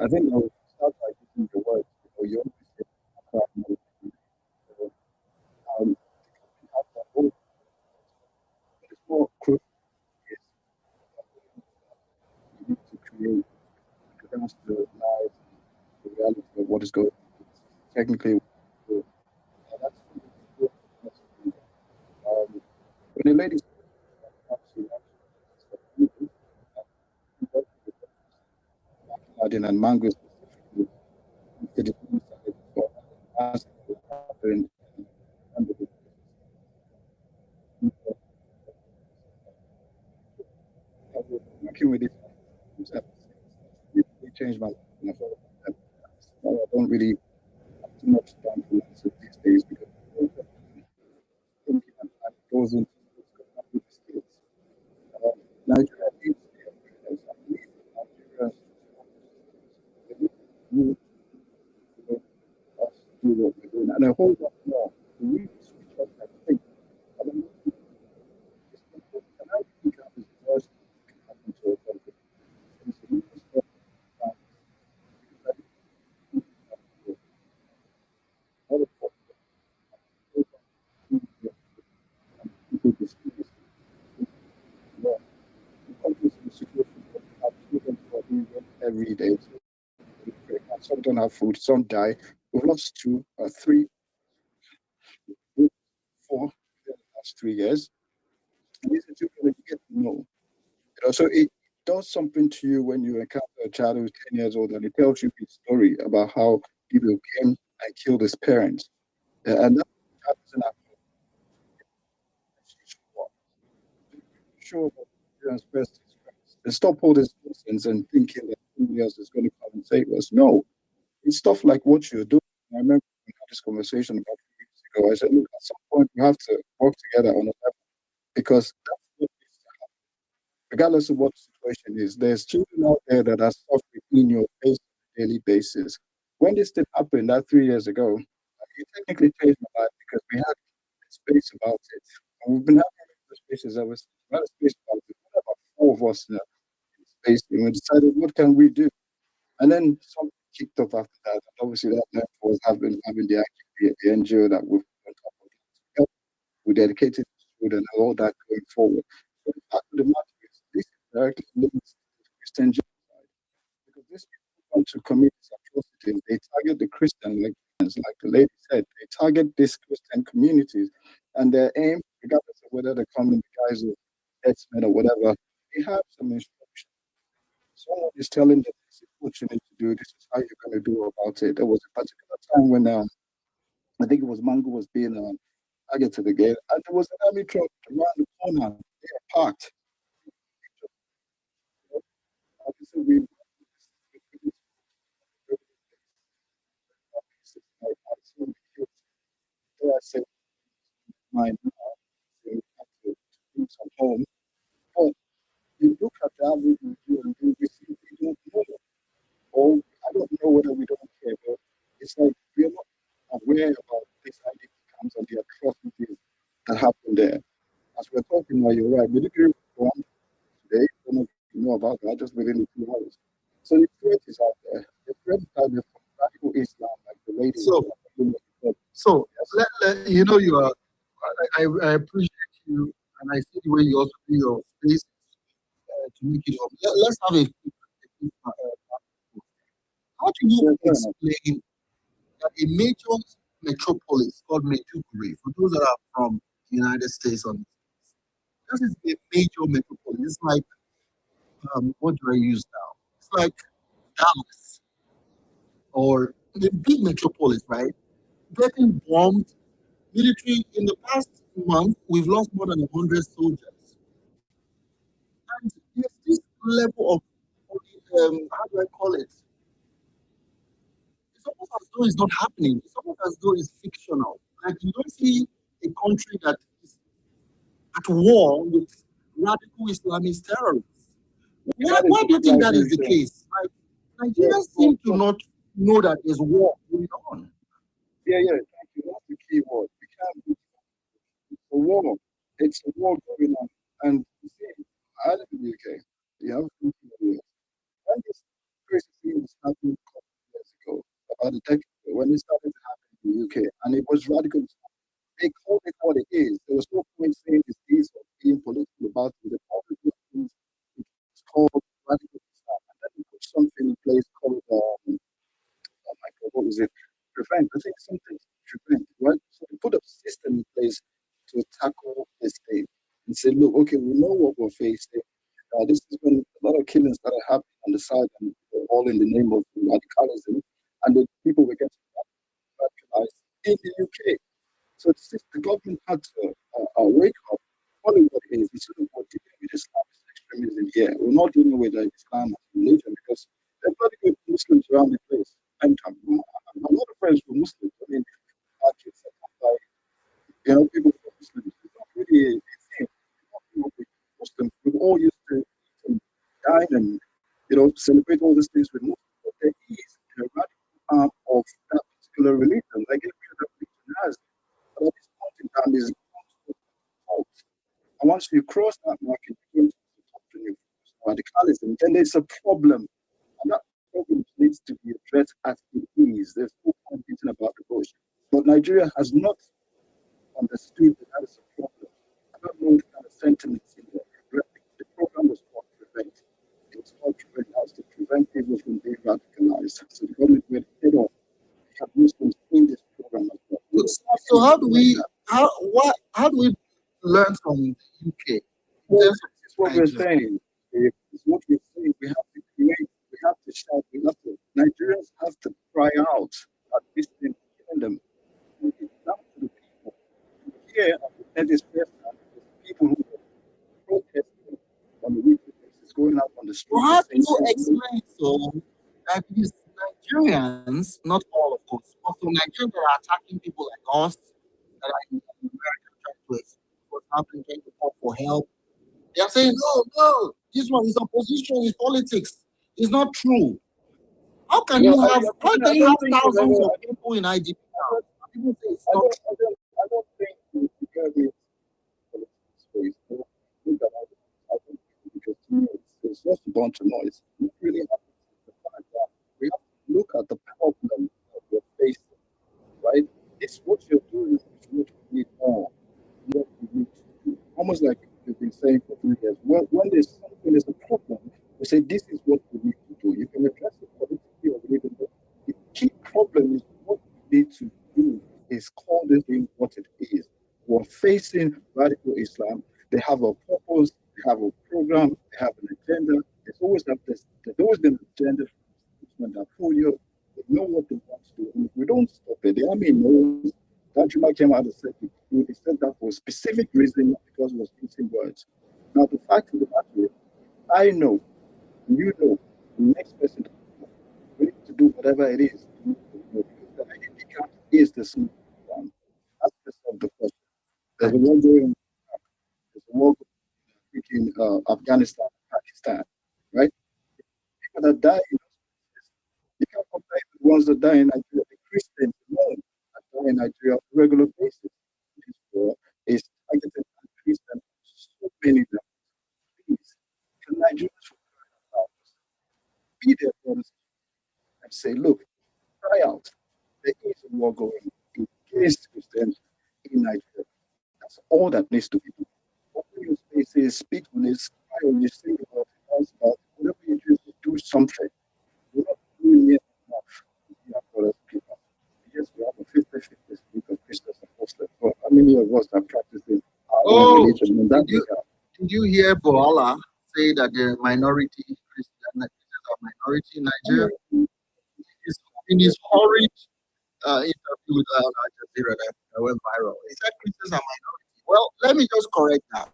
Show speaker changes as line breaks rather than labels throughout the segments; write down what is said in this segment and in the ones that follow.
I think I'll start by using the word, you always say, so, we have that whole, but it's more crucial is you need to create against the lives and the reality of what is going on. Technically, and that's what when a lady Laden and mango specifically, the disease that has happened and working with it, it changed my life. And I felt that I don't really have too much time for answers these days because thinking and goes into what's going on with the states. Nigeria needs the upgrade. I believe Nigeria needs us to do what we're doing. And a whole lot more to really switch up that thing. I don't know if it's simple. And I think that is the worst thing that can happen to a country. It's the most important because I think that all of people displace more. The countries in the situation where we have children who are being raped every day. Some don't have food, some die. We've lost two, three, four in the last 3 years. And these are children that you get to know. So it does something to you when you encounter a child who's 10 years old and it tells you his story about how people came and killed his parents. And that child doesn't have to sure about the parents' best interests. And stop all these nonsense and thinking that somebody else is going to come and save us. No, it's stuff like what you're doing. I remember we had this conversation about 3 weeks ago. I said, look, at some point we have to work together on a level because that's what needs to happen. Regardless of what the situation is, there's children out there that are suffering in your face on a daily basis. When this thing happened that 3 years ago, it technically changed my life because we had a space about it. And we've been having those spaces ever since. We had a space about it. We had about four of us in the space, and we decided, what can we do? And then something kicked off after that. And obviously, that left was having the activity at the NGO that we've on top of it. We dedicated to children and all that going forward. But the fact of the matter is, this is directly linked to Christian genocide because these people want to commit these atrocities. They target the Christian, like the lady said, they target these Christian communities, and their aim, regardless of whether they come in the guise of herdsmen or whatever, they have some instruction. Someone is telling them this is what you need to do, this is how you're going to do about it. There was a particular time when I think it was Mango was being targeted again, and there was an army truck around the corner. They are parked. Obviously, I said, my now, so we have to do some home. But you look at the average review and we see we don't know, or I don't know whether we don't care, but it's like we're not aware about these ID camps and the atrocities that happen there. As we're talking now, you're right. We didn't go on today. I don't know if you know about that, just within a few hours. So the threat is out there. The threat is out there from radical Islam, like the lady.
So, so you know, I appreciate you, and I see the way you also do your space to make it up. Let's have how do you explain that a major metropolis called Maiduguri, for those that are from the United States, this is a major metropolis. It's like, what do I use now? It's like Dallas or a big metropolis, right? Getting bombed. Military in the past month, we've lost more than 100 soldiers. And there's this level of, how do I call it? It's almost as though it's not happening. It's almost as though it's fictional. Like you don't see a country that is at war with radical Islamist terrorists. Why do you think that is the case? Like Nigerians seem to not know that there's war going on.
Yeah, thank you. That's the key word. We can't be a war. It's a war going on. And you see, I live in the UK. You have when this crazy thing is happening about a decade ago when it started to happen in the UK, and it was radical. They called it what it is. There was no point saying it's this or being political about it. They called it what it is. It's called radical Islam, and then they put something in place called oh my God, what was it? Prevent. I think something to prevent, right? So we put a system in place to tackle this thing and say, look, okay, we know what we're facing. This has been a lot of killings that are happening on the side, and all in the name of radicalism, and the people were getting radicalized in the UK. So the government had to wake up, call it what it is. Instead of what dealing with Islamist extremism here, we're not dealing with Islam as a religion because there are bloody good Muslims around the place. And a lot of friends were Muslims. I mean, our kids are taught by people who are Muslims. It's not really a thing. With Muslims, we all used to eat and dine and celebrate all these things with Muslims. But there is a radical arm of that particular religion, like every other religion has. But at this point in time, is fault. And once you cross that market, you go to radicalism, then there's a problem. And that problem needs to be addressed as it is. There's no point beating about the bush. But Nigeria has not understood that that is a problem. I don't know the kind of sentiments in there. The program was called Prevent. It was called Prevent. That was to prevent people from being radicalized. So the government went head on. We have Muslims in this program as well.
So how do we learn from the UK?
Well, this is what we're saying. It's what we're saying. We have to create, we have to shout, Nigerians have to cry out at this thing killing them. It's down to the people. Here, at this first time, people who are protesting on the weekly basis, going out on the street.
Well, how do you explain so that these Nigerians, not all of course, but some Nigerians that are attacking people like us, that are in America trying to explain what's happening, trying to call for help, they are saying, no, this one is opposition, is politics. It's not true. How can you have thousands of people in IDP now? People say it's not true.
I don't think the government space because to me it's just a bunch of noise. We really have to the fact that we have to look at the problem that we're facing, right? It's what you're doing is what we need more. What we need to do. Almost like we've been saying for 3 years. When there's a problem, we say this is what we need to do. You can address it politically or whatever, but the key problem is what we need to do is call this thing what it is. We're facing radical Islam. They have a purpose, they have a program, they have an agenda. There's always been an agenda from that polio. They know what they want to do. And if we don't stop it, the army knows. That Juma came out and said they said that for a specific reason, not because it was using words. Now the fact of the matter is, I know, and you know, the next person we need to do whatever it is. Because the identity camp is the smooth one. That's the solve the question. There's a war going on. There's a war in Afghanistan, Pakistan, right? People that die in those places, you can't compare the ones that die in Nigeria, the Christians alone that die in Nigeria on a regular basis. This war is targeted at Christians, so many of them. Please, can Nigerians for crying out be their brothers and say, look, cry out. There is a war going against Christians in Nigeria. That's all that needs to be done. Open your spaces, speak on this, cry on this, think about it, ask about it, whatever you do something. We're not doing it enough. We have brothers people. Yes, we have a 50-50 split of Christians and Muslims, but how many of us are practicing our own religion in that regard?
Did you hear Boala say that the minority Christians are minority in Nigeria? In his horrid interview with Al Jazeera that went viral, he said Christians are minority. Well, let me just correct that.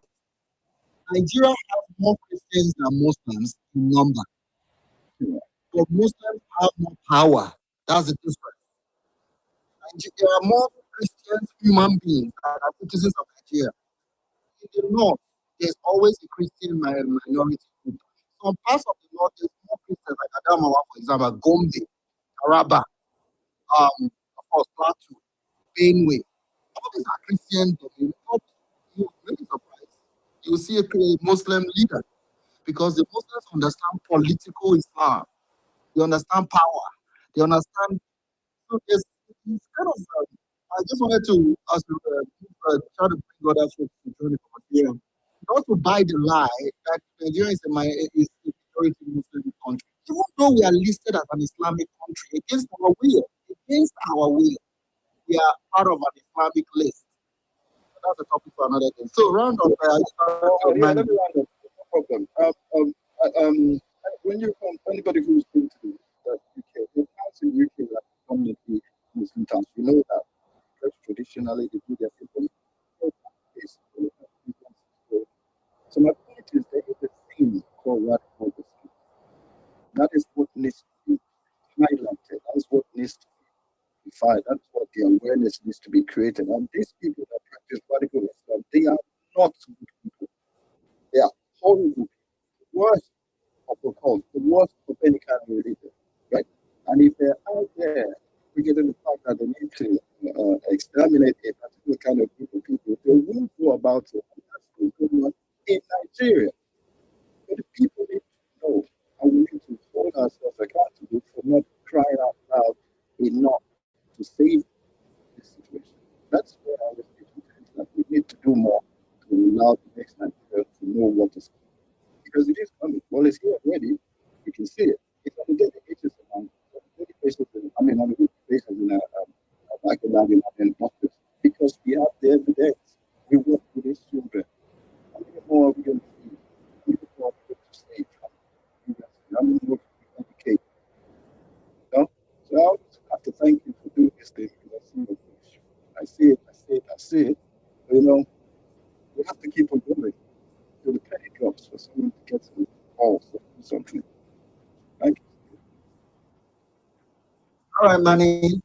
Nigeria has more Christians than Muslims in number, but Muslims have more power. That's the difference. There are more Christians, human beings, that are citizens of Nigeria. In the north, there's always a Christian minority group. Some parts of the north, there's more Christians, like Adamawa, for example, Gombe, Taraba, of course, Plateau, Benue. All these are Christian domains. You'll be surprised. You'll see a Muslim leader because the Muslims understand political Islam. They understand power. They understand So it's kind of. I just wanted to ask you, try to bring other folks to join the conversation. Not to buy the lie that Nigeria is is a majority Muslim country, even though we are listed as an Islamic country against our will, we are part of an Islamic list. That's a topic for another day. So round up,
Yeah, let me round up. No problem. When you come, anybody who's been to the UK, the towns in UK are predominantly Muslim towns. You know that because traditionally they do their people. So my point is there is a thing called radical Islam. That is what needs to be highlighted. That's what needs to be defined. That's what the awareness needs to be created. And these people that practice radical Islam, they are not good people. They are horrible people. The worst of the cult, the worst of any kind of religion, right? And if they're out there forgetting the fact that they need to exterminate a particular kind of group of people, they will go about it. And that's what's going on in Nigeria. But the people need to know, and we need to hold ourselves accountable for not crying out loud enough to save this situation. That's where I was thinking that we need to do more to allow the next Nigeria to know what is coming. Because it is coming. Well, it's here already. You can see it. It's on the daily basis on the daily basis. I mean, on the weekly basis in in office. Because we have the evidence. We work with these children. How many more are we going to see? How many more are we going to save? How many more can we educate? You know? So I always have to thank you for doing this thing. Because I see it, I see it, I see it. But, we have to keep on going till the penny drops for someone to get some balls or do something. Thank you.
all right, Manny.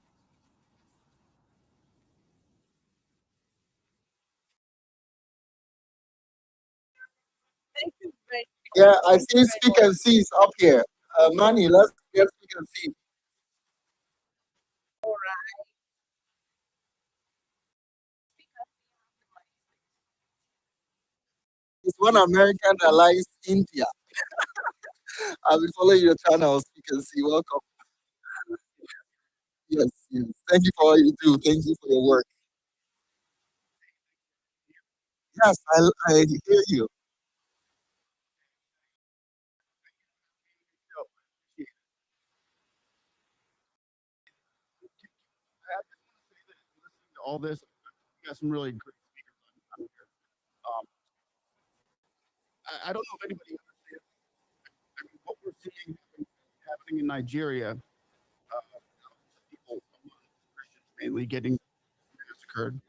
Yeah, I see speak and see is up here. Manny, let's get speak and see. It's one American that likes India. I'll be following your channel, speak and see. Welcome. Yes, yes. Thank you for all you do. Thank you for your work. Yes, I hear you.
All this. We got some really great speakers on here. Um, I don't know if anybody understands. I mean, what we're seeing happening in Nigeria, thousands of people, Christians mainly, getting massacred.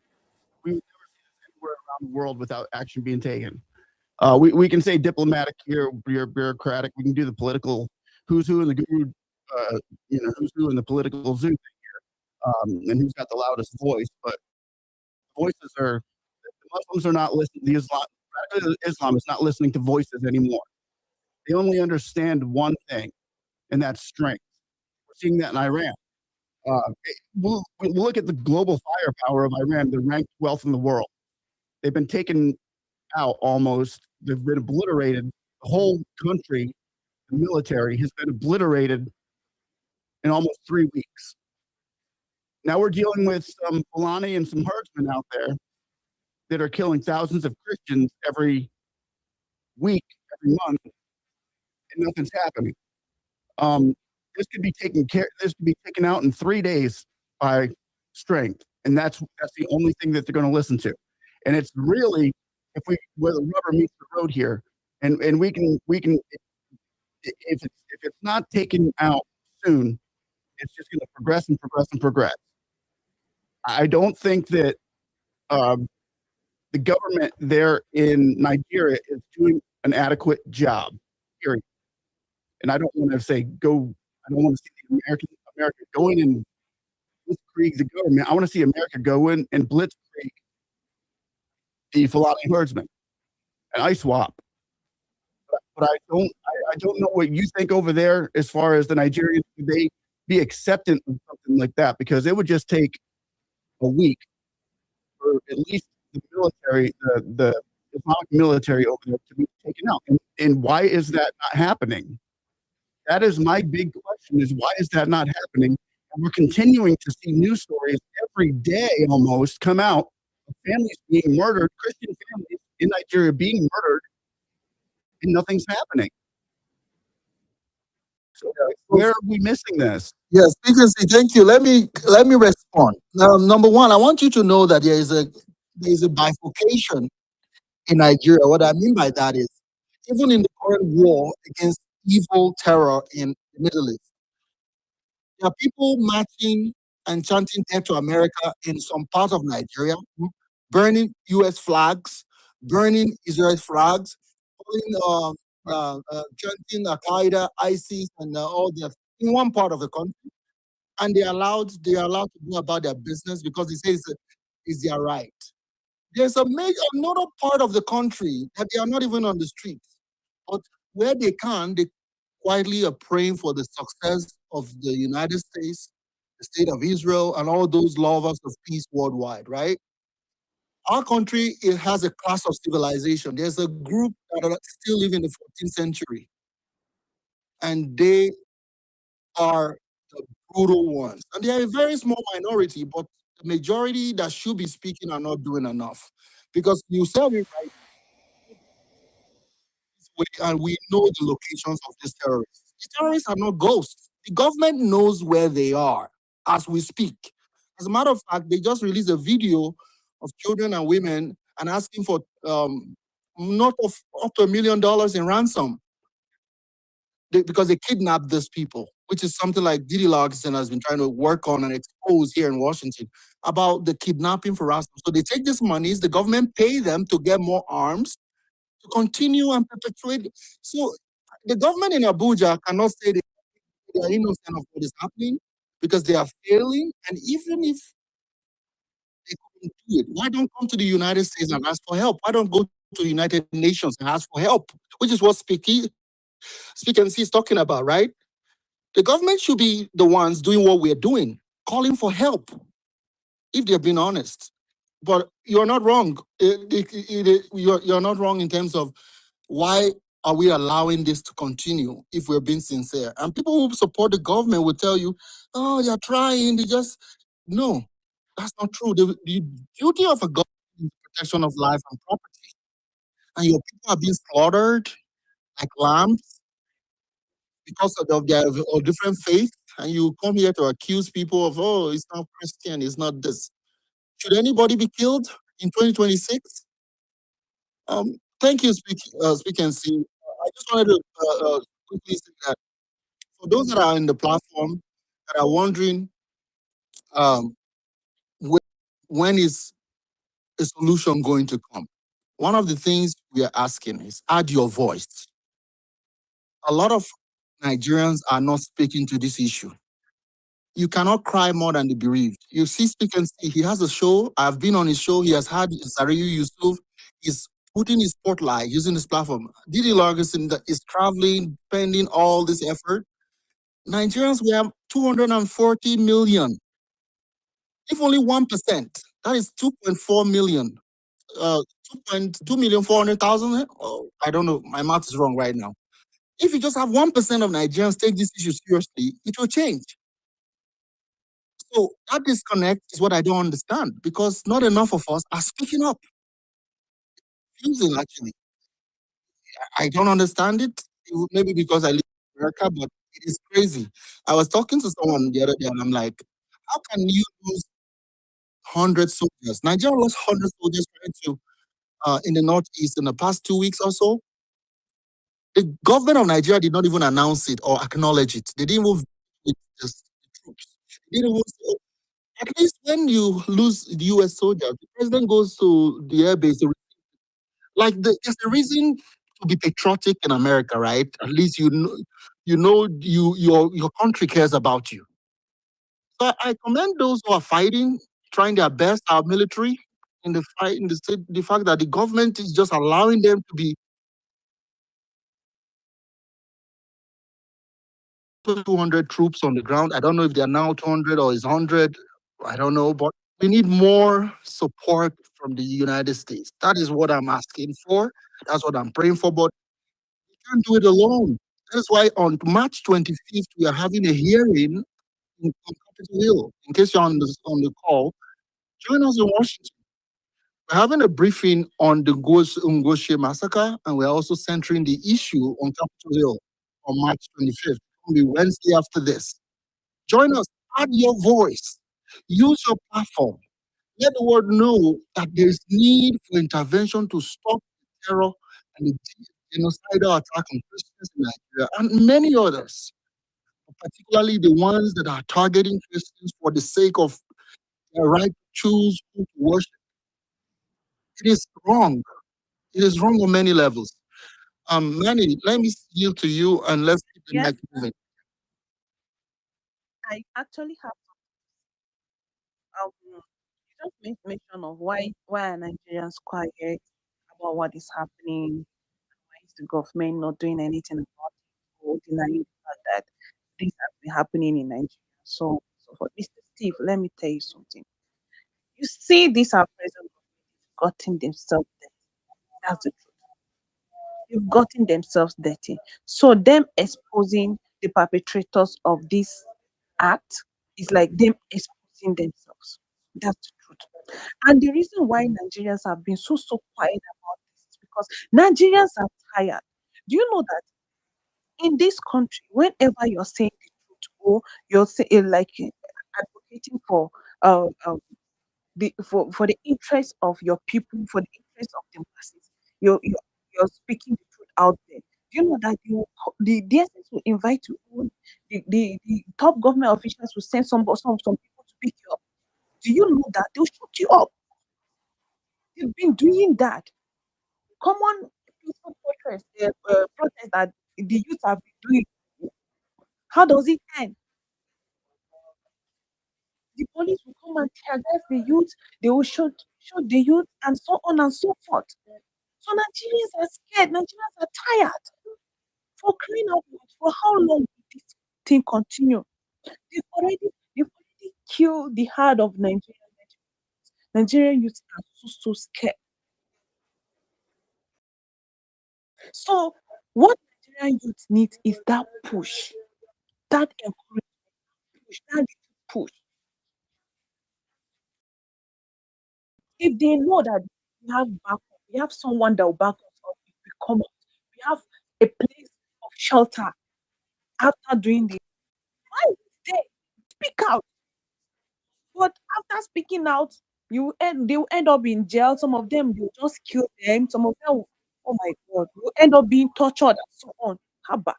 We would never see this anywhere around the world without action being taken. We can say diplomatic here, bureaucratic. We can do the political who's who in the guru, who's who in the political zoo, and who's got the loudest voice. But voices are the Muslims are not listening. Islam is not listening to voices anymore. They only understand one thing, and that's strength. We're seeing that in Iran. We'll look at the global firepower of Iran. They're ranked 12th in the world. They've been taken out almost. They've been obliterated. The whole country, the military, has been obliterated in almost 3 weeks. Now we're dealing with some Fulani and some herdsmen out there that are killing thousands of Christians every week, every month, and nothing's happening. This could be taken care. This could be taken out in 3 days by strength, and that's the only thing that they're going to listen to. And it's really where the rubber meets the road here, and we can if it's not taken out soon, it's just going to progress and progress and progress. I don't think that um, the government there in Nigeria is doing an adequate job. Period. And I don't want to say go. I don't want to see the America go in and blitzkrieg the government. I want to see America go in and blitzkrieg the Fulani herdsmen and ice swap. But I don't know what you think over there as far as the Nigerians. Would they be acceptant of something like that? Because it would just take a week for at least the military, the Islamic military over there to be taken out. And why is that not happening? That is my big question: is why is that not happening? And we're continuing to see news stories every day almost come out of families being murdered, Christian families in Nigeria being murdered, and nothing's happening. So where are we missing this?
Yes, Speaker, thank you. Let me respond. Now, number one, I want you to know that there is a bifurcation in Nigeria. What I mean by that is, even in the current war against evil terror in the Middle East, there are people marching and chanting "Death to America" in some part of Nigeria, burning U.S. flags, burning Israel flags, calling, chanting Al Qaeda, ISIS, and all that in one part of the country, and they are allowed to go about their business because they say it's their right. There's another part of the country that they are not even on the streets, but where they can, they quietly are praying for the success of the United States, the state of Israel, and all those lovers of peace worldwide, right? Our country, it has a class of civilization. There's a group that are still living in the 14th century, and they are the brutal ones. And they are a very small minority, but the majority that should be speaking are not doing enough. Because you said it right, and we know the locations of these terrorists. These terrorists are not ghosts. The government knows where they are as we speak. As a matter of fact, they just released a video of children and women and asking for not of up to $1 million in ransom because they kidnapped these people, which is something like Didi Larson has been trying to work on and expose here in Washington about the kidnapping for ransom. So they take these monies, the government pay them to get more arms to continue and perpetuate. So the government in Abuja cannot say they are innocent of what is happening because they are failing. And even if they couldn't do it, why don't come to the United States and ask for help? Why don't go to the United Nations and ask for help? Which is what Speak and See is talking about, right? The government should be the ones doing what we're doing, calling for help, if they're being honest. But you're not wrong. You're not wrong in terms of why are we allowing this to continue if we're being sincere? And people who support the government will tell you, oh, they're trying, they just no, that's not true. The duty of a government is protection of life and property. And your people are being slaughtered like lambs because of their of different faith, and you come here to accuse people of, oh, it's not Christian, it's not this. Should anybody be killed in 2026? Thank you, Speak and See. I just wanted to quickly say that for those that are in the platform that are wondering um, when, when is a solution going to come, one of the things we are asking is add your voice. A lot of Nigerians are not speaking to this issue. You cannot cry more than the bereaved. You see, Speak and See, he has a show. I've been on his show. He has had Zariyu Yusuf. He's putting his spotlight using this platform. Didi Largison is traveling, spending all this effort. Nigerians, we have 240 million. If only 1%, that is 2.4 million. 2.2 million 400,000. Oh, I don't know. My math is wrong right now. If you just have 1% of Nigerians take this issue seriously, it will change. So that disconnect is what I don't understand because not enough of us are speaking up. Confusing, actually. I don't understand it. Maybe because I live in America, but it is crazy. I was talking to someone the other day and I'm like, how can you lose 100 soldiers? Nigeria lost 100 soldiers in the Northeast in the past 2 weeks or so. The government of Nigeria did not even announce it or acknowledge it. They didn't even with the troops. They didn't even say, at least when you lose the US soldiers, the president goes to the airbase. There's a reason to be patriotic in America, right? At least your country cares about you. So I commend those who are fighting, trying their best, our military in the fight, in the state, the fact that the government is just allowing them to be 200 troops on the ground. I don't know if they are now 200 or is 100. I don't know, but we need more support from the United States. That is what I'm asking for. That's what I'm praying for. But we can't do it alone. That's why on March 25th, we are having a hearing on Capitol Hill. In case you're on the call, join us in Washington. We're having a briefing on the Ngoshe massacre, and we're also centering the issue on Capitol Hill on March 25th. It will be Wednesday after this. Join us, add your voice, use your platform. Let the world know that there is need for intervention to stop the terror and the genocidal attack on Christians in Nigeria and many others, particularly the ones that are targeting Christians for the sake of their right to choose who to worship. It is wrong. It is wrong on many levels. Manny, let me yield to you and let's keep the
Yes,
neck moving.
I actually have you just made mention of why are Nigerians quiet about what is happening? Why is the government not doing anything about it or denying the fact that things have been happening in Nigeria? So for Mr. Steve, let me tell you something. You see, these are present gotten themselves dirty. That's the truth. They've gotten themselves dirty. So them exposing the perpetrators of this act is like them exposing themselves. That's the truth. And the reason why Nigerians have been so quiet about this is because Nigerians are tired. Do you know that in this country, whenever you're saying the truth or you're saying advocating for uh, uh, for the interest of your people, for the interest of the masses, you're speaking the truth out there. Do you know that the DSS will invite you on, the top government officials will send some people to pick you up. Do you know that they'll shoot you up? They've been doing that. Common peaceful protest that the youth have been doing. How does it end? The police will come and tear gas the youth, they will shoot the youth, and so on and so forth. So Nigerians are scared, Nigerians are tired. For crying out loud, for how long will this thing continue? They've already killed the heart of Nigerian. Nigerian youth are so scared. So what Nigerian youth needs is that push, that encouragement, push, that little push. If they know that we have backup, we have someone that will back us up if we come out, we have a place of shelter after doing this. Why is they speak out? But after speaking out, they will end up in jail. Some of them will just kill them. Some of them, oh my God, will end up being tortured and so on. Haba.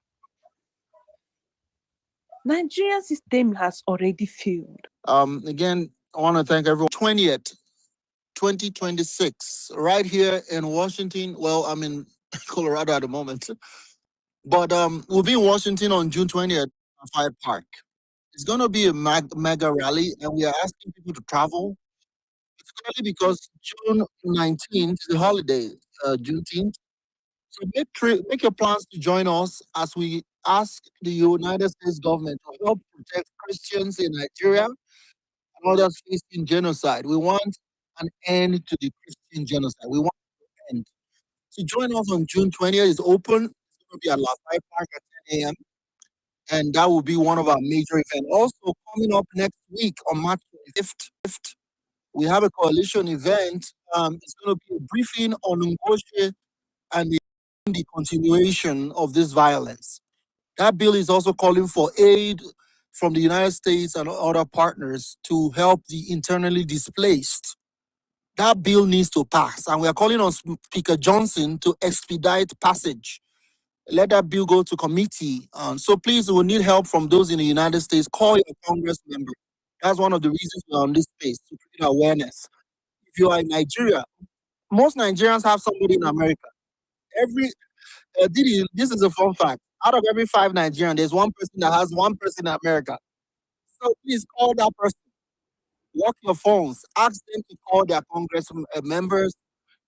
Nigerian system has already failed.
Again, I want to thank everyone. 20th, 2026, right here in Washington. Well, I'm in Colorado at the moment, but we'll be in Washington on June 20th at Fire Park. It's going to be a mega rally, and we are asking people to travel. It's only because June 19th is the holiday, Juneteenth. So make your plans to join us as we ask the United States government to help protect Christians in Nigeria and others facing genocide. We want an end to the Christian genocide. We want an end. So join us on June 20th. It's open. It's going to be at Lafayette Park at 10 a.m. And that will be one of our major events. Also, coming up next week on March 25th, we have a coalition event. It's going to be a briefing on Ngoshe and the continuation of this violence. That bill is also calling for aid from the United States and other partners to help the internally displaced. That bill needs to pass, and we are calling on Speaker Johnson to expedite passage. Let that bill go to committee. So please, we need help from those in the United States. Call your Congress member. That's one of the reasons we're on this space, to create awareness. If you are in Nigeria, most Nigerians have somebody in America. Every Didi, this is a fun fact. Out of every 5 Nigerians, there's one person that has one person in America. So please call that person. Walk your phones. Ask them to call their Congress members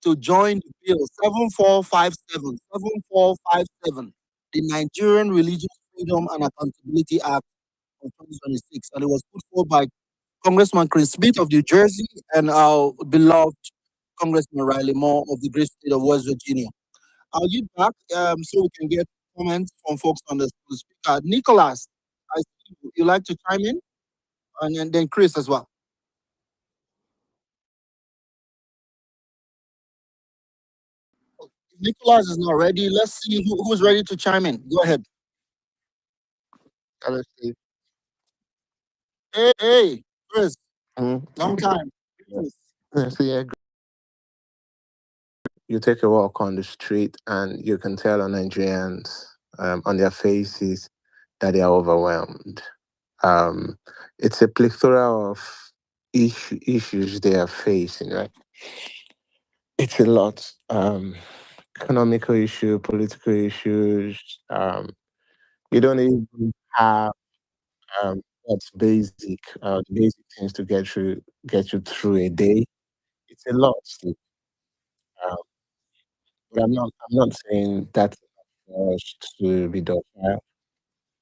to join the bill 7457. 7457. The Nigerian Religious Freedom and Accountability Act of 2026. And it was put forward by Congressman Chris Smith of New Jersey and our beloved Congressman Riley Moore of the great state of West Virginia. I'll get back so we can get comments from folks on the speaker. Nicholas, I see you. You like to chime in? and then Chris as well. If Nicholas is not ready, let's see who's ready to chime in. Go ahead.
Honestly,
Hey, Chris,
mm,
long time. Chris.
honestly, yeah, you take a walk on the street and you can tell on Nigerians on their faces that they are overwhelmed. Um, it's a plethora of issues they are facing, right? It's a lot. Economical issue, political issues. You don't even have what's basic, the basic things to get you through a day. It's a lot. Um, but I'm not saying that's enough for us to be docile.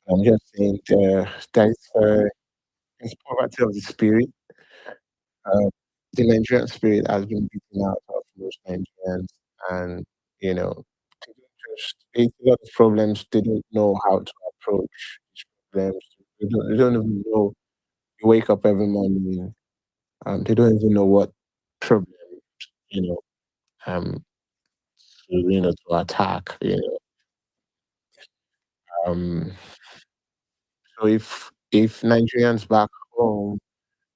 I'm just saying there's poverty of the spirit. Uh, the Nigerian spirit has been beaten out of most Nigerians, and you know, they don't just it's a lot of problems. They don't know how to approach these problems. They don't even know. You wake up every morning. They don't even know what problem you know to attack. Um, so if Nigerians back home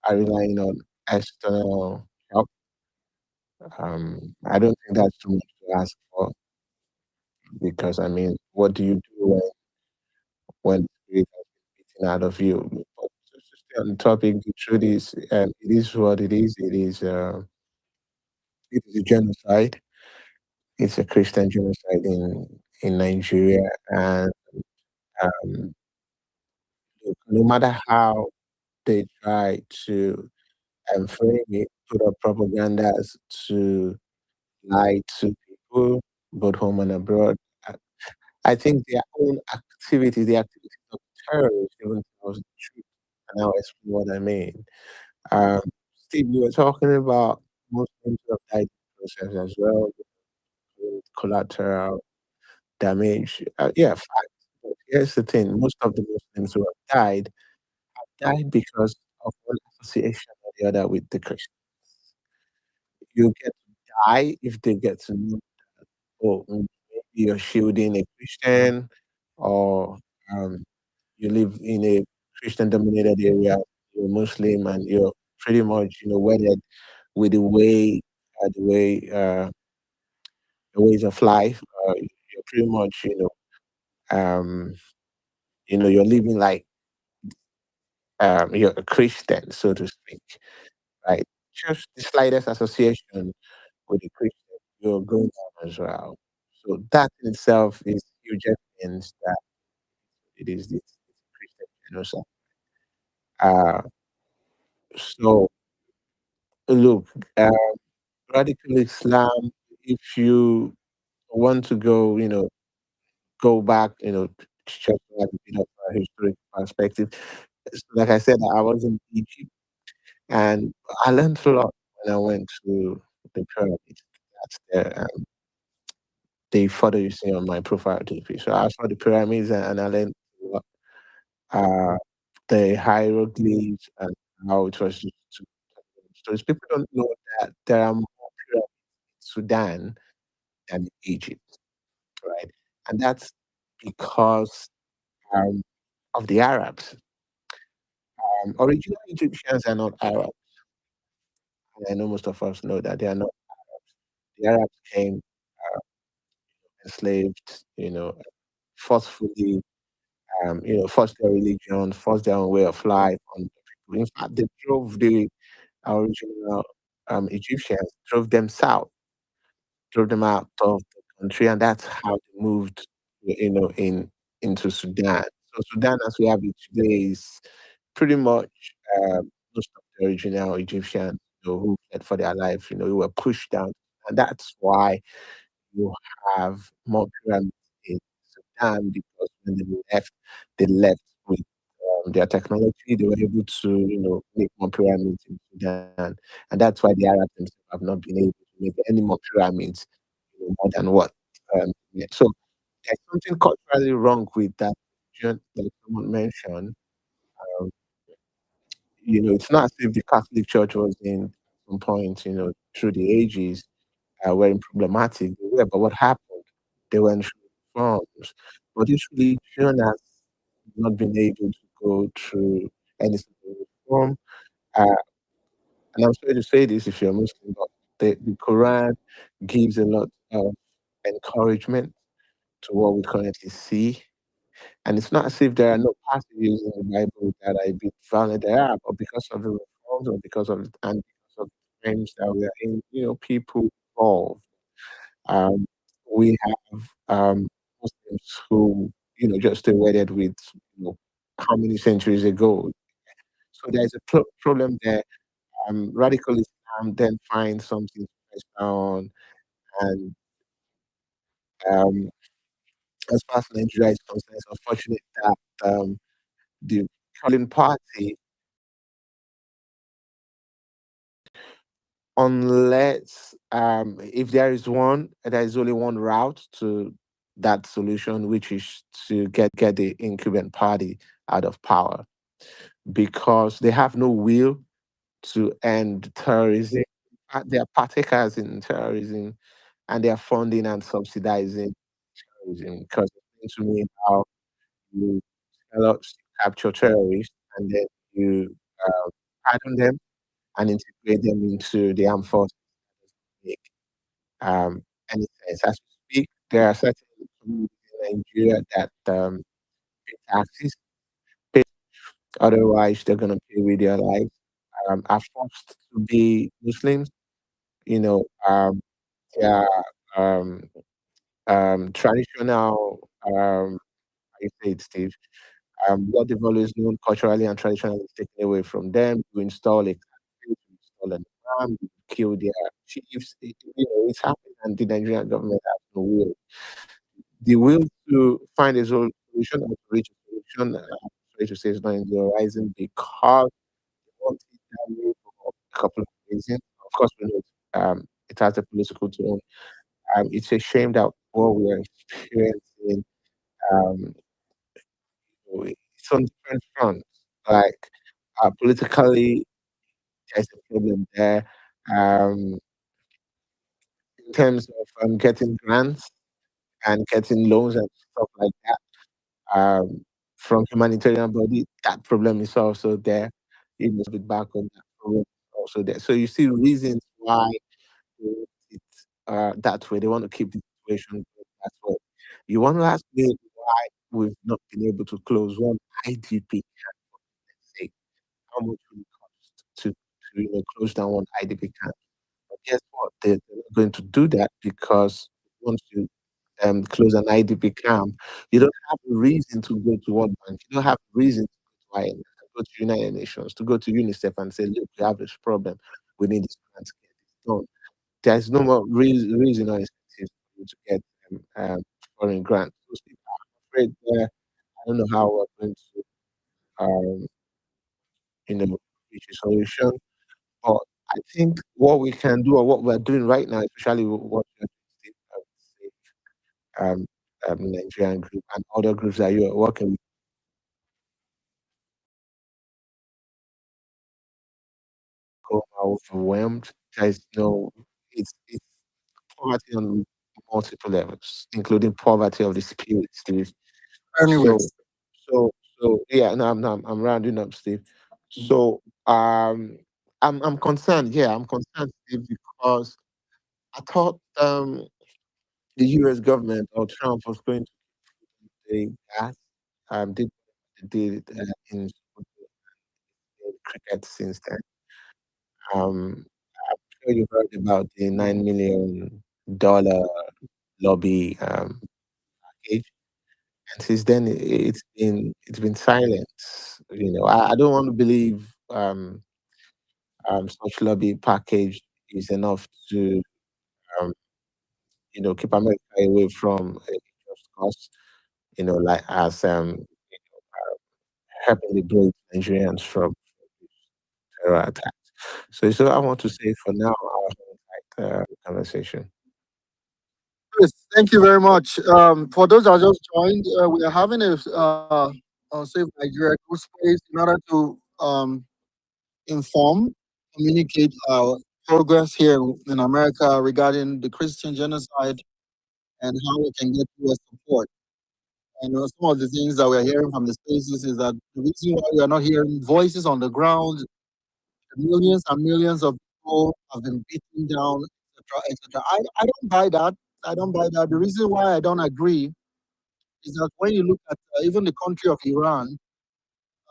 are relying on external help, I don't think that's too much to ask for because I mean, what do you do when the spirit has been beaten out of you? But just to stay on the topic, the truth is, it is what it is. It is a genocide. It's a Christian genocide in Nigeria, and um, no matter how they try to frame it, put up propagandas to lie to people, both home and abroad. I I think their own activities, the activities of terrorists, even tells the truth. And I'll explain what I mean. Um, Steve, you were talking about Muslims who have died in the process as well, with collateral damage. Yeah, fact. But here's the thing: most of the Muslims who have died because of one association or the other with the Christian. You get to die if they get to know, oh, maybe you're shielding a Christian, or um, you live in a Christian dominated area, you're Muslim, and you're pretty much, wedded with the ways of life. You're pretty much, um, you're living like you're a Christian, so to speak, right? Just the slightest association with the Christian, you're going down as well. So that in itself is huge evidence that it is this Christian genocide. Uh, so look, uh, radical Islam, if you want to go back, just to have a bit of a historic perspective. So like I said, I was in Egypt and I learned a lot when I went to the pyramids. That's the photo you see on my profile TP. So I saw the pyramids and I learned a lot. Uh, the hieroglyphs and how it was used to stories. People don't know that there are more pyramids in Sudan than in Egypt, right? And that's because um, of the Arabs. Original Egyptians are not Arabs. And I know most of us know that they are not. The Arabs came, uh, enslaved, forcefully, forced their religion, forced their own way of life on the people. In fact, they drove the original Egyptians, drove them south, drove them out of the country, and that's how they moved, into Sudan. So Sudan, as we have it today, is pretty much most of the original Egyptians, who fled for their life, who were pushed down, and that's why you have more pyramids in Sudan because when they left with their technology. They were able to, make more pyramids in Sudan, and that's why the Arabs themselves have not been able to make any more pyramids, more than what. Yeah. So there's something culturally wrong with that, that someone mentioned. Um, it's not as if the Catholic Church was in some point, through the ages, weren't problematic. They were, but what happened? They went through reforms. But this religion has not been able to go through any sort of reform. Uh, and I'm sorry to say this if you're Muslim, but the Quran gives a lot of encouragement to what we currently see. And it's not as if there are no passages in the Bible that are a bit violent. There are, but because of the reforms or because of the times that we are in, people evolve. Um, we have Muslims who, just stay wedded with, how many centuries ago. So there's a problem there. Radical Islam then finds something to press down, and um, as far as Nigeria is concerned, it's unfortunate that the ruling party, unless if there is one, there is only one route to that solution, which is to get the incumbent party out of power, because they have no will to end terrorism. They are partakers in terrorism, and they are funding and subsidizing terrorism. Because it seems to me how you cannot capture terrorists and then you pardon them and integrate them into the armed forces. Make um, any sense. As we speak, there are certain communities in Nigeria that pay taxes, pay, otherwise they're going to pay with their lives. Are forced to be Muslims. You know, their um, traditional, how you say it, Steve, what they've always known culturally and traditionally is taken away from them. You install a cafe, you install an imam, you kill their chiefs. It's happening, and the Nigerian government has no will. The will to find a solution or to reach a solution, sorry to say, is not in the horizon because they want it that way for a couple of reasons. Of course, we know it has a political tone. It's a shame that what we are experiencing, um, it's on different fronts. Like politically, there's a problem there. Um, in terms of getting grants and getting loans and stuff like that, from humanitarian body, that problem is also there. Bit back on that problem is also there. So you see reasons why they want it that way. They want to keep the situation going that way. You want to ask me why we've not been able to close one IDP camp, let's say, how much will it cost to close down one IDP camp? But guess what? They're not going to do that because once you close an IDP camp, you don't have a reason to go to World Bank. You don't have a reason to go to IMF, to go to United Nations, to go to UNICEF and say, look, we have this problem. We need this grant to get this done. There's no more reason or incentive for you to get foreign grants. Those people are afraid there. I don't know how we're going to, um, reach a solution. But I think what we can do or what we're doing right now, especially what you're doing, I would say, Nigerian group and other groups that you are working with, are overwhelmed. There's no, it's poverty on multiple levels, including poverty of the spirit, Steve. So,
Anyways,
so, yeah, no, I'm rounding up, Steve. So, I'm concerned. Yeah, I'm concerned, Steve, because I thought the U.S. government or Trump was going to the gas, did did in cricket since then. I'm sure you heard about the $9 million lobby package, and since then it's been silent. I don't want to believe such lobby package is enough to um, keep America away from a just cause. Like as helping liberate Nigerians from terror attacks. So I want to say for now, I'll like conversation.
yes, thank you very much. For those that just joined, we are having a Save Nigeria Group space in order to inform, communicate our progress here in America regarding the Christian genocide and how we can get US support. And some of the things that we're hearing from the spaces is that the reason why we are not hearing voices on the ground, millions and millions of people have been beaten down, etc., etc. I don't buy that. I don't buy that. The reason why I don't agree is that when you look at even the country of Iran,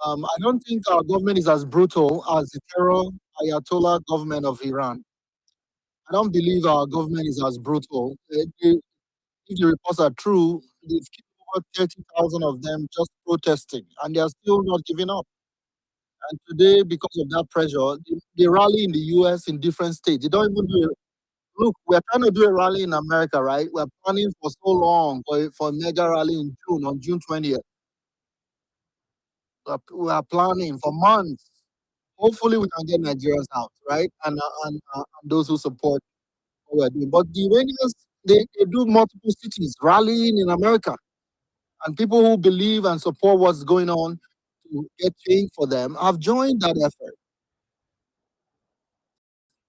I don't think our government is as brutal as the terror Ayatollah government of Iran. I don't believe our government is as brutal. If the reports are true, they've killed over 30,000 of them just protesting, and they are still not giving up. And today, because of that pressure, they rally in the US in different states. They don't even do it. Look, we're trying to do a rally in America, right? We're planning for so long for a mega rally in June, on June 20th. We are planning for months. Hopefully, we can get Nigerians out, right? And those who support what we're doing. But the Iranians, they do multiple cities rallying in America. And people who believe and support what's going on to get change for them have joined that effort.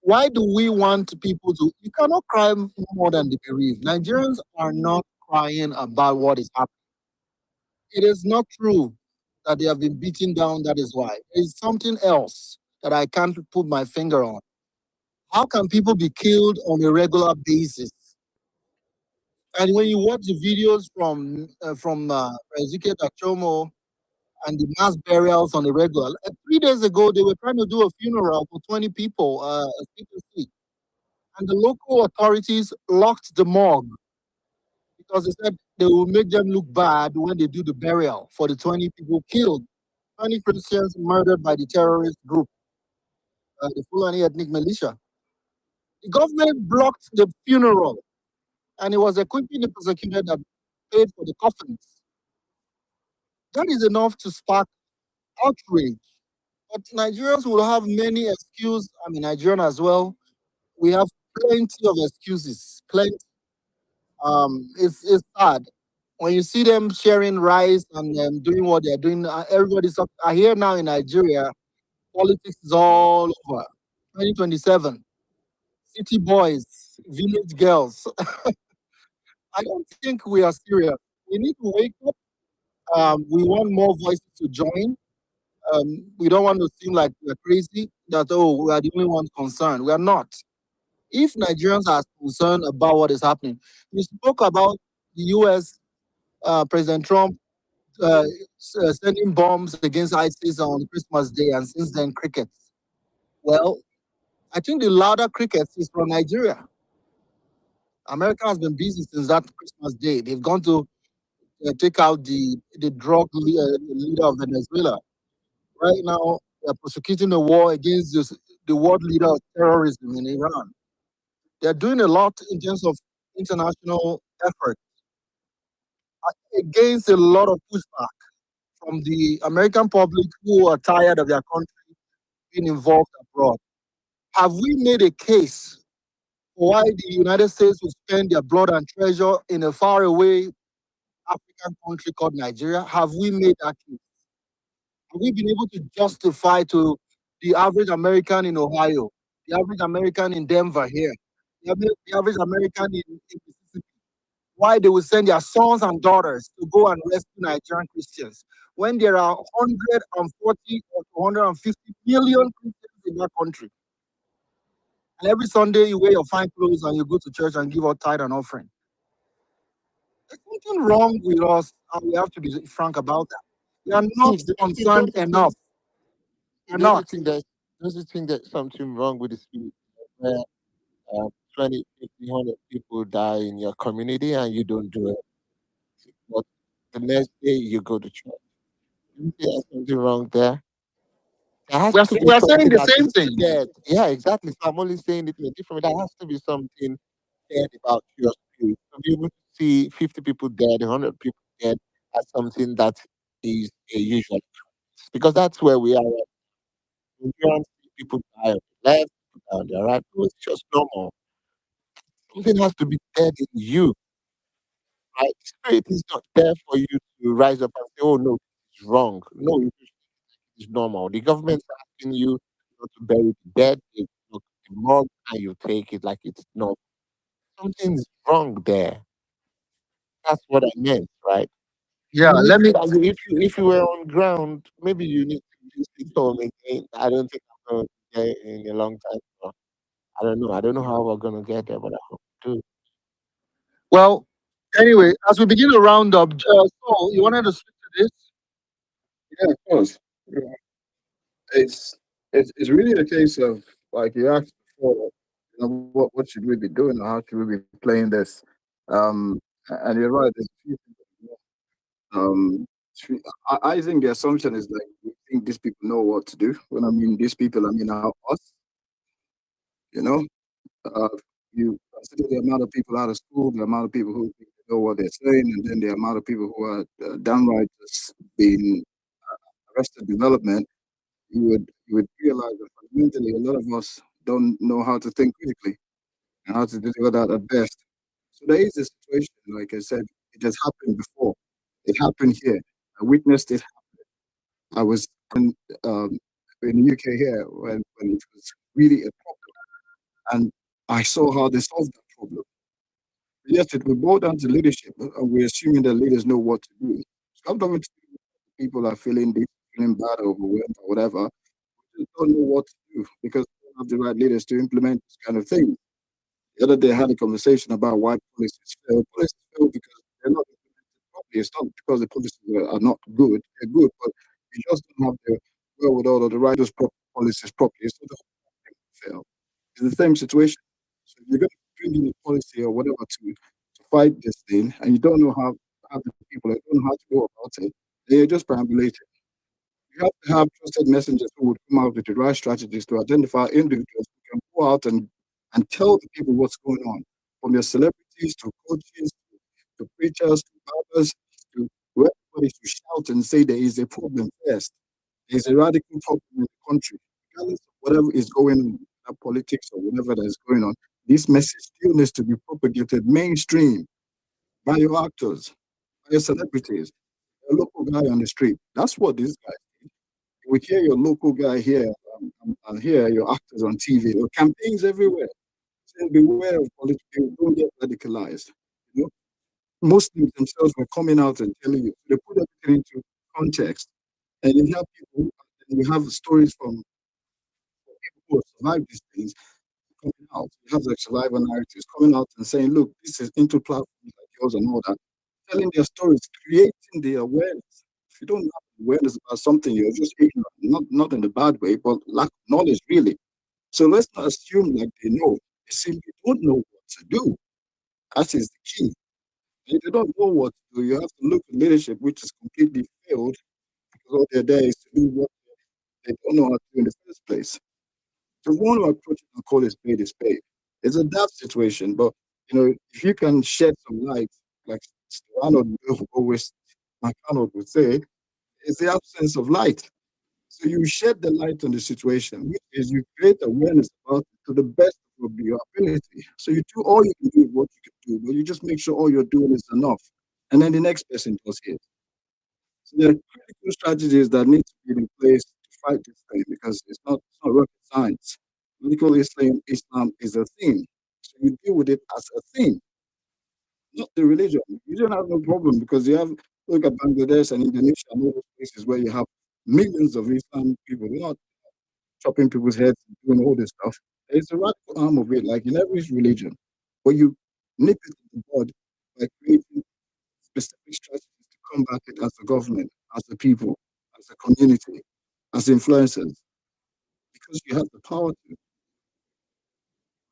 Why do we want people to? You cannot cry more than the bereaved. Nigerians are not crying about what is happening. It is not true that they have been beaten down. That is why. It's something else that I can't put my finger on. How can people be killed on a regular basis? And when you watch the videos from Ezekiel Achomo and the mass burials on the regular, 3 days ago they were trying to do a funeral for 20 people, as people see, and the local authorities locked the morgue because they said they will make them look bad when they do the burial for the 20 people killed, 20 Christians murdered by the terrorist group, the Fulani ethnic militia. The government blocked the funeral, and it was equipping the prosecutor that paid for the coffins. That is enough to spark outrage. But Nigerians will have many excuses. I mean, Nigerian as well. We have plenty of excuses. Plenty. It's sad when you see them sharing rice and doing what they're doing. Everybody's up. I hear now in Nigeria, politics is all over. 2027, city boys, village girls. I don't think we are serious. We need to wake up. We want more voices to join. We don't want to seem like we're crazy, that, oh, we are the only ones concerned. We are not. If Nigerians are concerned about what is happening, you spoke about the US, President Trump sending bombs against ISIS on Christmas Day, and since then, crickets. Well, I think the louder crickets is from Nigeria. America has been busy since that Christmas Day. They've gone to take out the leader of Venezuela. Right now, they're prosecuting a war against the world leader of terrorism in Iran. They're doing a lot in terms of international effort against a lot of pushback from the American public who are tired of their country being involved abroad. Have we made a case for why the United States will spend their blood and treasure in a faraway African country called Nigeria? Have we made that case? Have we been able to justify to the average American in Ohio, the average American in Denver here, the average American in Mississippi, why they will send their sons and daughters to go and rescue Nigerian Christians when there are 140 or 250 million Christians in that country? And every Sunday you wear your fine clothes and you go to church and give out tithe and offering. There's something wrong with us, and we have to be frank about that. We are not concerned enough. We're
Don't you
not.
think that don't you think that something wrong with the spirit where 20, 50, 100 people die in your community and you don't do it, but the next day you go to church? Do you think there's something wrong there? There has to be
We're saying
something
the
that
same
is
thing.
dead. Yeah, exactly. So I'm only saying it in a different way. There has to be something dead about your spirit. To be able to see 50 people dead, 100 people dead as something that is a usual occurrence. Because that's where we are. Right? We don't see people die on the left, people die on the right. No, it's just normal. Something has to be dead in you, right? Spirit is not there for you to rise up and say, oh, no, it's wrong. No, it's normal. The government's asking you, go to bury the dead, they look at the mug and you take it like it's not. Something's wrong there. That's what I meant, right?
Yeah,
You need
let me.
like, if you were on ground, maybe you need to just stay home again. I don't think I'm gonna get in a long time. So I don't know. I don't know how we're gonna get there, but I hope to.
Well, anyway, as we begin to round up, Saul, you wanted to speak to this?
Yeah, of course. It's it's really a case of like you asked before, what should we be doing or how should we be playing this? Um, and you're right. There's a few things. I think the assumption is like we think these people know what to do. When I mean these people, I mean us. You know, uh, you consider the amount of people out of school, the amount of people who think they know what they're saying, and then the amount of people who are downright just being arrested development. You would realize that fundamentally a lot of us don't know how to think critically and how to deliver that at best. So there is a situation, like I said, it has happened before. It happened here. I witnessed it. I was um, in the UK here when it was really a problem, and I saw how they solved that problem. Yes, it will boil down to leadership, and we're assuming that leaders know what to do. It's not going to people are feeling this, feeling bad, overwhelmed, or whatever. They don't know what to do because they don't have the right leaders to implement this kind of thing. The other day, I had a conversation about why policies fail. Policies fail because they're not implemented properly. It's not because the policies are not good. They're good, but you just don't have the wherewithal or the right those policies properly. So the whole thing will fail. It's the same situation. So if you're going to bring in a policy or whatever to fight this thing, and you don't know how the people, you don't know how to go about it, then you're just perambulating. You have to have trusted messengers who would come out with the right strategies to identify individuals who can go out and tell the people what's going on, from your celebrities to coaches to preachers to barbers to everybody to shout and say there is a problem first. There is a radical problem in the country, regardless of whatever is going on, politics or whatever that is going on. This message still needs to be propagated mainstream by your actors, by your celebrities, a local guy on the street. That's what this guy. We hear your local guy here, and hear your actors on TV, or campaigns everywhere. Saying beware of politics, don't get radicalized. You know, Muslims themselves were coming out and telling you. They put everything into context, and you have people, and you have stories from people who have survived these things coming out. You have like survivor narratives coming out and saying, "Look, this is into platforms like yours and all that," telling their stories, creating the awareness. If you don't have awareness about something, you're just ignorant, not in a bad way, but lack of knowledge, really. So let's not assume like they know. They simply don't know what to do. That is the key. If they don't know what to do, you have to look at leadership, which is completely failed because all they're there is to do what they don't know how to do in the first place. So if we want to approach it and call it spade a spade. It's a daft situation, but if you can shed some light, like Arnold always, McArnold would say, it's the absence of light. So you shed the light on the situation, which is you create awareness about it to the best of your ability. So you do all you can do with what you can do, but you just make sure all you're doing is enough. And then the next person does it. So there are critical strategies that need to be in place to fight this thing because it's not rocket science. Medical Islam is a thing. So you deal with it as a thing, not the religion. You don't have no problem because you have look at Bangladesh and Indonesia and all those places where you have millions of Islam people. They're not chopping people's heads and doing all this stuff. There's a radical arm of it, like in every religion, where you nip it in the bud by creating specific strategies to combat it as a government, as a people, as a community, as influencers, because you have the power to.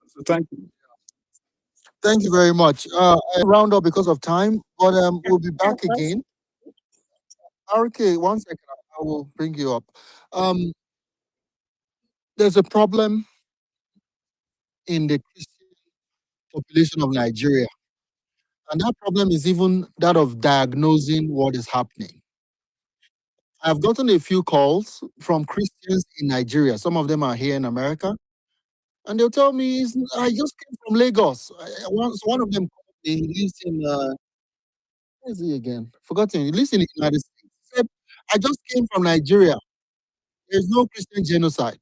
So thank you.
Thank you very much. I round up because of time, but we'll be back again. Okay, 1 second. I will bring you up. Um, there's a problem in the Christian population of Nigeria, and that problem is even that of diagnosing what is happening. I've gotten a few calls from Christians in Nigeria. Some of them are here in America, and they'll tell me, "I just came from Lagos." One of them called me. He lives in where is he again? Forgotten. He lives in the United States. He said, "I just came from Nigeria. There's no Christian genocide."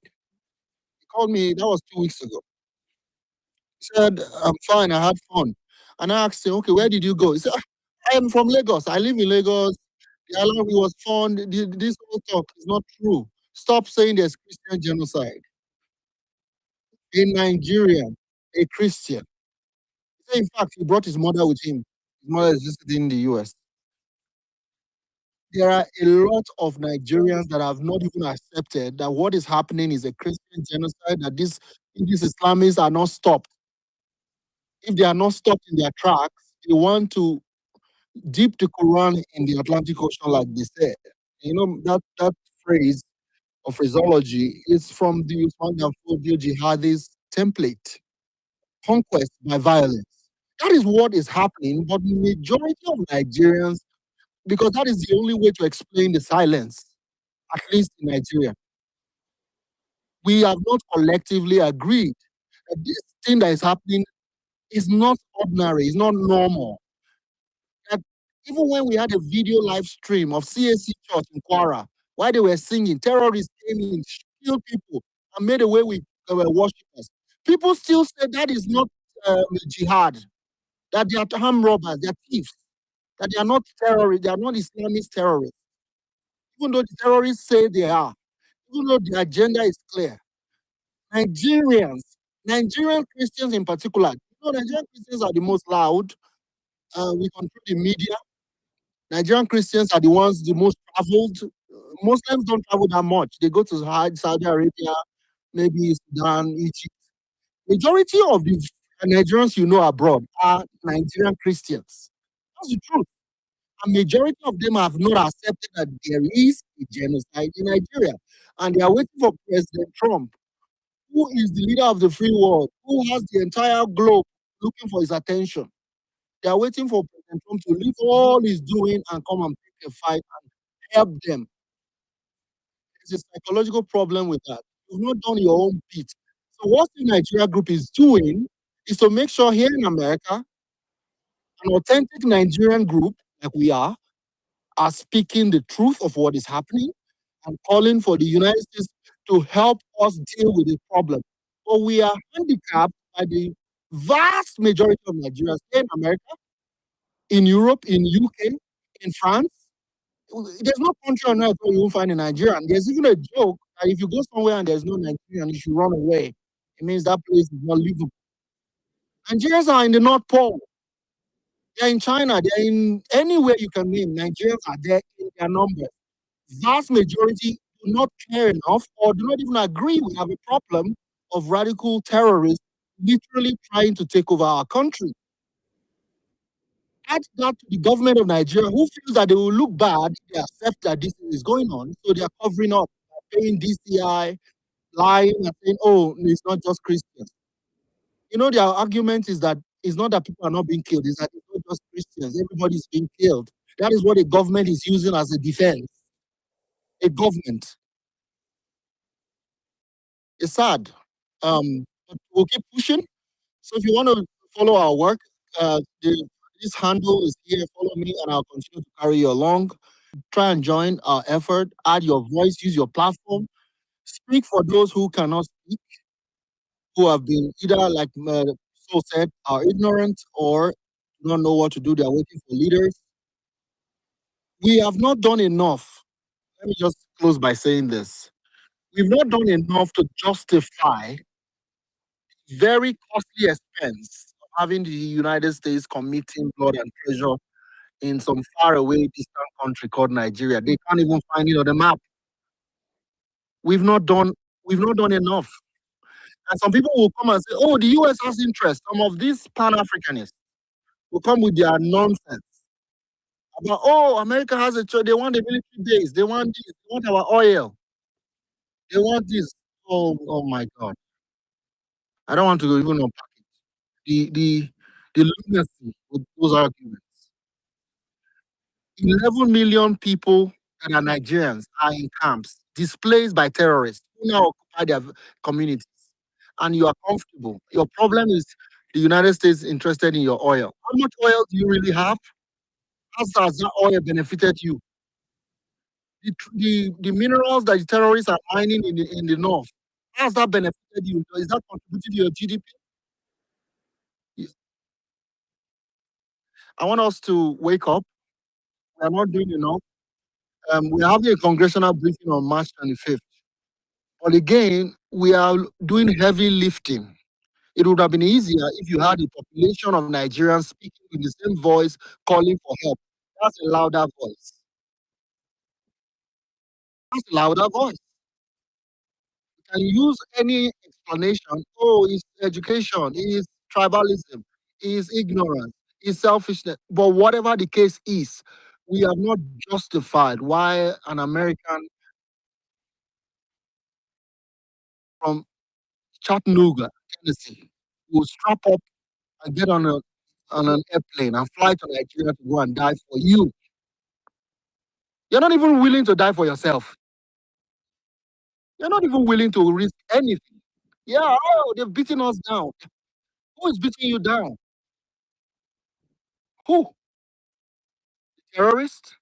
called me. That was 2 weeks ago. He said, "I'm fine. I had fun." And I asked him, "Okay, where did you go?" He said, "I am from Lagos. I live in Lagos. The island it was fun. This whole talk is not true. Stop saying there's Christian genocide. A Nigerian, a Christian. He said, in fact, he brought his mother with him. His mother is visiting in the US. There are a lot of Nigerians that have not even accepted that what is happening is a Christian genocide, that these Islamists are not stopped. If they are not stopped in their tracks, they want to dip the Quran in the Atlantic Ocean, like they said. You know, that phrase or phraseology is from the Usman dan Fodio jihadist template, conquest by violence. That is what is happening, but the majority of Nigerians, because that is the only way to explain the silence, at least in Nigeria, we have not collectively agreed that this thing that is happening is not ordinary, it's not normal. That even when we had a video live stream of CAC Church in Kwara, while they were singing, terrorists came in, killed people, and made away with worshippers. People still say that is not jihad, that they are armed robbers, they are thieves, that they are not terrorists, they are not Islamist terrorists. Even though the terrorists say they are, even though the agenda is clear. Nigerians, Nigerian Christians in particular, Nigerian Christians are the most loud. We control the media. Nigerian Christians are the ones the most traveled. Muslims don't travel that much. They go to Hajj, Saudi Arabia, maybe Sudan, Egypt. Majority of the Nigerians you know abroad are Nigerian Christians. That's the truth. A majority of them have not accepted that there is a genocide in Nigeria. And they are waiting for President Trump, who is the leader of the free world, who has the entire globe looking for his attention. They are waiting for President Trump to leave all he's doing and come and pick a fight and help them. There's a psychological problem with that. You've not done your own bit. So what the Nigeria group is doing is to make sure here in America, an authentic Nigerian group, like we are speaking the truth of what is happening and calling for the United States to help us deal with the problem. But we are handicapped by the vast majority of Nigerians in America, in Europe, in UK, in France. There's no country on earth where you won't find a Nigerian. There's even a joke that if you go somewhere and there's no Nigerian, you should run away. It means that place is not livable. Nigerians are in the North Pole. They're in China. They're in anywhere you can name. Nigerians are there in their numbers. Vast majority do not care enough or do not even agree we have a problem of radical terrorists literally trying to take over our country. Add that to the government of Nigeria, who feels that they will look bad if they accept that this is going on, so they are covering up, paying DCI, lying and saying, "Oh, it's not just Christians." Their argument is that it's not that people are not being killed; it's that it's not just Christians; everybody's being killed. That is what the government is using as a defense. A government. It's sad. But we'll keep pushing. So if you want to follow our work, this handle is here. Follow me, and I'll continue to carry you along. Try and join our effort. Add your voice. Use your platform. Speak for those who cannot speak, who have been either, like so said, are ignorant or do not know what to do. They are waiting for leaders. We have not done enough. Let me just close by saying this. We've not done enough to justify very costly expense of having the United States committing blood and treasure in some faraway distant country called Nigeria. They can't even find it on the map. We've not done enough. And some people will come and say, "Oh, the US has interest." Some of these Pan-Africanists will come with their nonsense about, "Oh, America has they want the military base, they want this, they want our oil, they want this." Oh my God. I don't want to even unpack it. The lunacy with those arguments. 11 million people that are Nigerians are in camps, displaced by terrorists who now occupy their communities. And you are comfortable. Your problem is the United States interested in your oil. How much oil do you really have? How has that oil benefited you? The minerals that the terrorists are mining in the north, Has that benefited you? Is that contributing to your GDP? I want us to wake up. We are not doing enough. We're having a congressional briefing on March 25th. But again, we are doing heavy lifting. It would have been easier if you had a population of Nigerians speaking with the same voice, calling for help. That's a louder voice. That's a louder voice. You can use any explanation. Oh, it's education, it's tribalism, it's ignorance, it's selfishness. But whatever the case is, we have not justified why an American from Chattanooga, Tennessee, will strap up and get on an airplane and fly to Nigeria to go and die for you. You're not even willing to die for yourself. You're not even willing to risk anything. Yeah, oh, they've beaten us down. Who is beating you down? Who? Terrorists?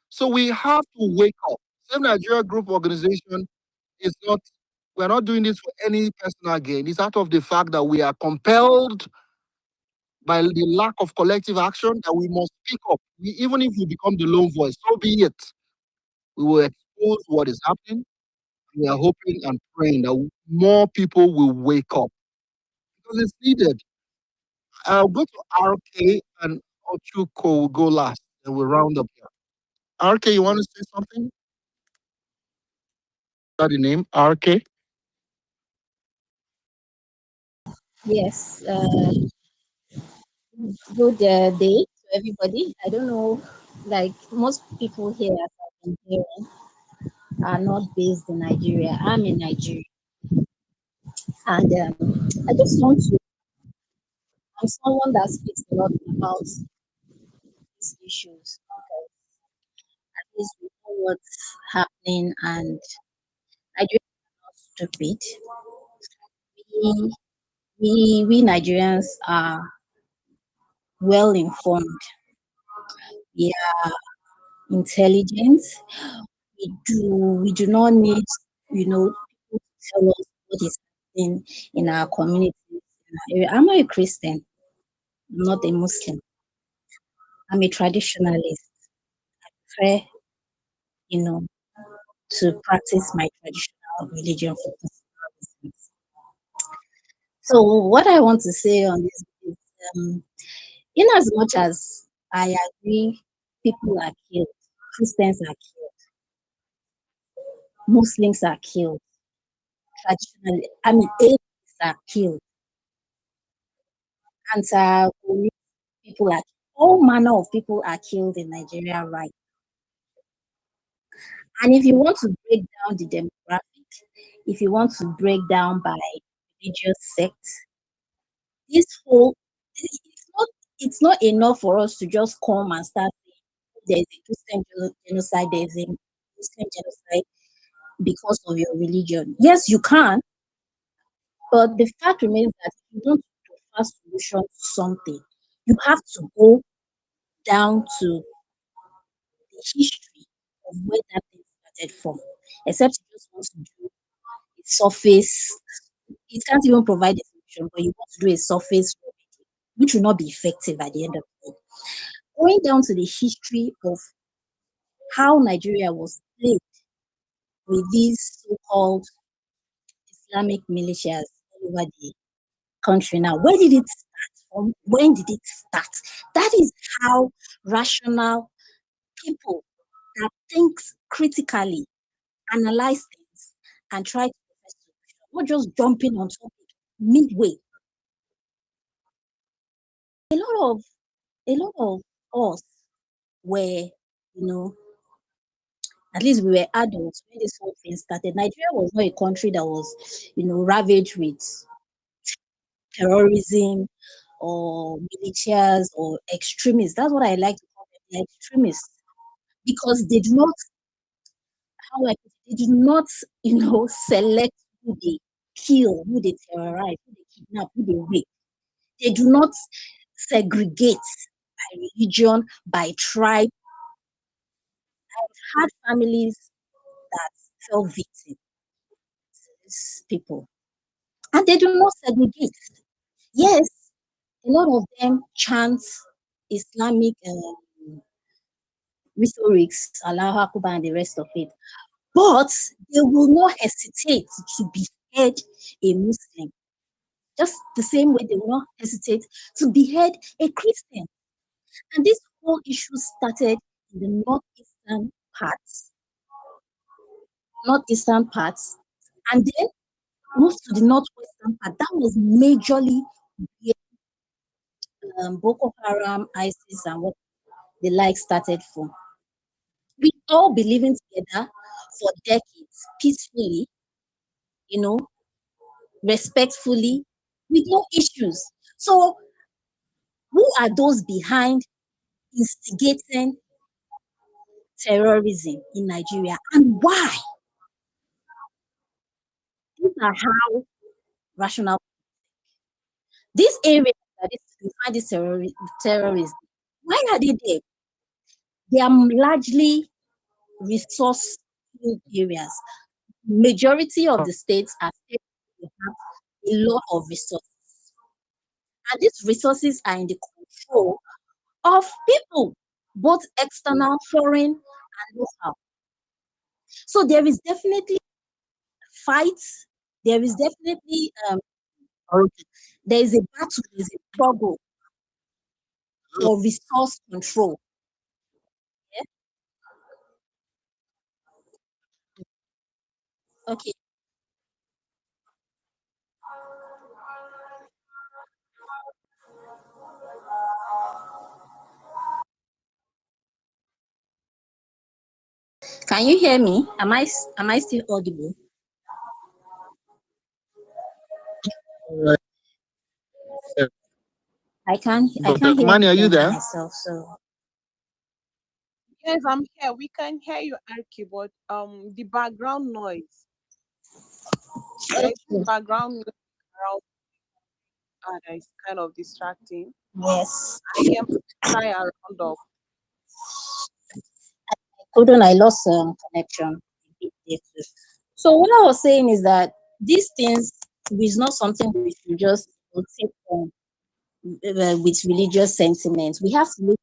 So we have to wake up. Save Nigeria Group Organization is not, we're not doing this for any personal gain. It's out of the fact that we are compelled by the lack of collective action that we must speak up. Even if we become the lone voice, so be it. We will expose what is happening. We are hoping and praying that more people will wake up because it's needed. I'll go to RK and Ochuko will go last and we'll round up here. RK, you want to say something? Got the name? RK?
Yes, good day to everybody. I don't know, like most people here, as I've been hearing, are not based in Nigeria. I'm in Nigeria, and I just want to. I'm someone that speaks a lot about these issues because at least we know what's happening, and Nigeria is not stupid. We we Nigerians are well informed. We are intelligent. We do not need, people to tell us what is happening in our communities, in our area. I'm not a Christian, I'm not a Muslim. I'm a traditionalist. Prefer, you know, to practice my traditional religion for personal reasons. So what I want to say on this is, in as much as I agree, people are killed, Christians are killed, Muslims are killed, traditionally, atheists are killed, anti people are all manner of people are killed in Nigeria, right? And if you want to break down the demographic, if you want to break down by religious sect, this whole it's not enough for us to just come and start saying there's a Christian genocide, there's a Muslim genocide because of your religion. Yes, you can, but the fact remains that if you want to fast solution to something, you have to go down to the history of where that thing started from. Except you just want to do a surface, it can't even provide a solution, but you want to do a surface remedy, which will not be effective at the end of the day. Going down to the history of how Nigeria was plagued with these so-called Islamic militias all over the country now. Where did it start from? When did it start? That is how rational people that thinks critically analyze things and try to profess solution, not just jumping on topic midway. A lot of a lot of us were, you know, at least we were adults when this whole thing started. Nigeria was not a country that was, ravaged with terrorism or militias or extremists. That's what I like to call them, the extremists, because they do not, how I put it, they do not, select who they kill, who they terrorize, who they kidnap, who they rape. They do not segregate by religion, by tribe. I've had families that fell victim to these people, and they do not segregate. Yes, a lot of them chant Islamic rhetorics, Allah Akbar, and the rest of it, but they will not hesitate to behead a Muslim, just the same way they will not hesitate to behead a Christian. And this whole issue started in the northeastern parts, and then moved to the northwestern part. That was majorly where Boko Haram, ISIS, and what the like started from. We all been living together for decades, peacefully, you know, respectfully, with no issues. So, who are those behind instigating terrorism in Nigeria, and why? These are how rational. These areas that is behind this terrorism, why are they there? They are largely resource areas. Majority of the states are states that have a lot of resources, and these resources are in the control of people, both external, foreign, and local. So there is definitely fights. There is definitely there is a battle. There is a struggle for resource control. Yeah? Okay. Can you hear me? Am I still audible?
All right.
I can't hear
Mani, are you
anything
there?
myself. So
Yes, I'm here. We can hear you, Arki, but the background noise. There is this
okay.
background noise around that is kind of distracting.
Yes.
I can try and round up.
Hold on, I lost connection. So what I was saying is that these things is not something we should just take with religious sentiments. We have to look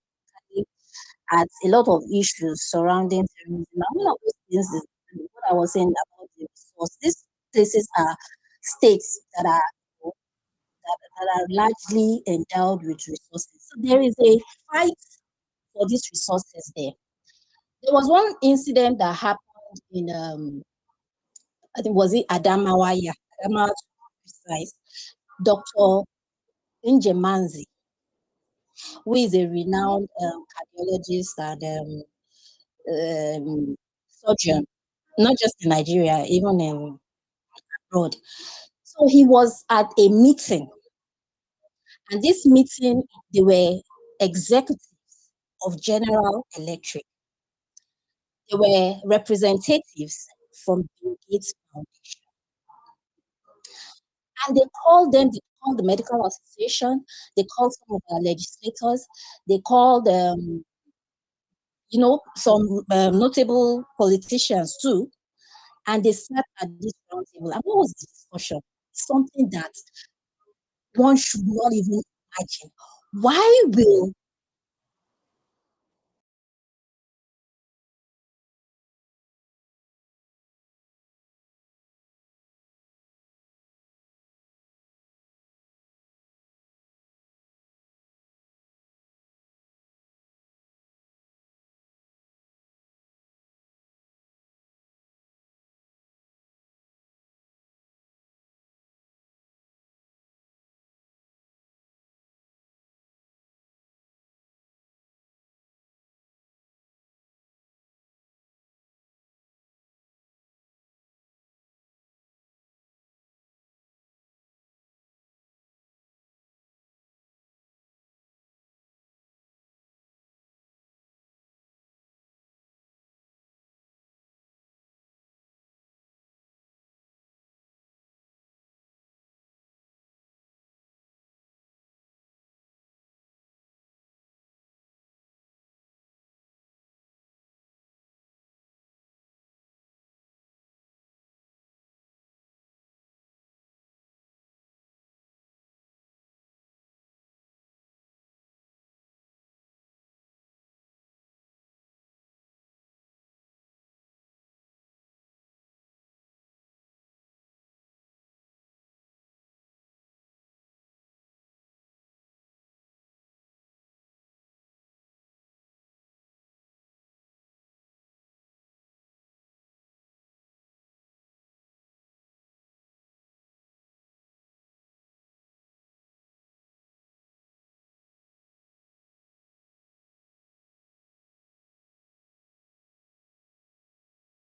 at a lot of issues surrounding terrorism. And one of those things is what I was saying about the resource. These places are states that are largely endowed with resources. So there is a fight for these resources there. There was one incident that happened in I think was it Adamawa, yeah, Adamawa to be precise. Dr. Injemanzi, who is a renowned cardiologist and surgeon, not just in Nigeria, even in abroad. So he was at a meeting, and this meeting, they were executives of General Electric. They were representatives from Bill Gates Foundation. And they called the medical association, they called some of our legislators, they called, some notable politicians too, and they sat at this round table. And what was the discussion? Something that one should not even imagine. Why will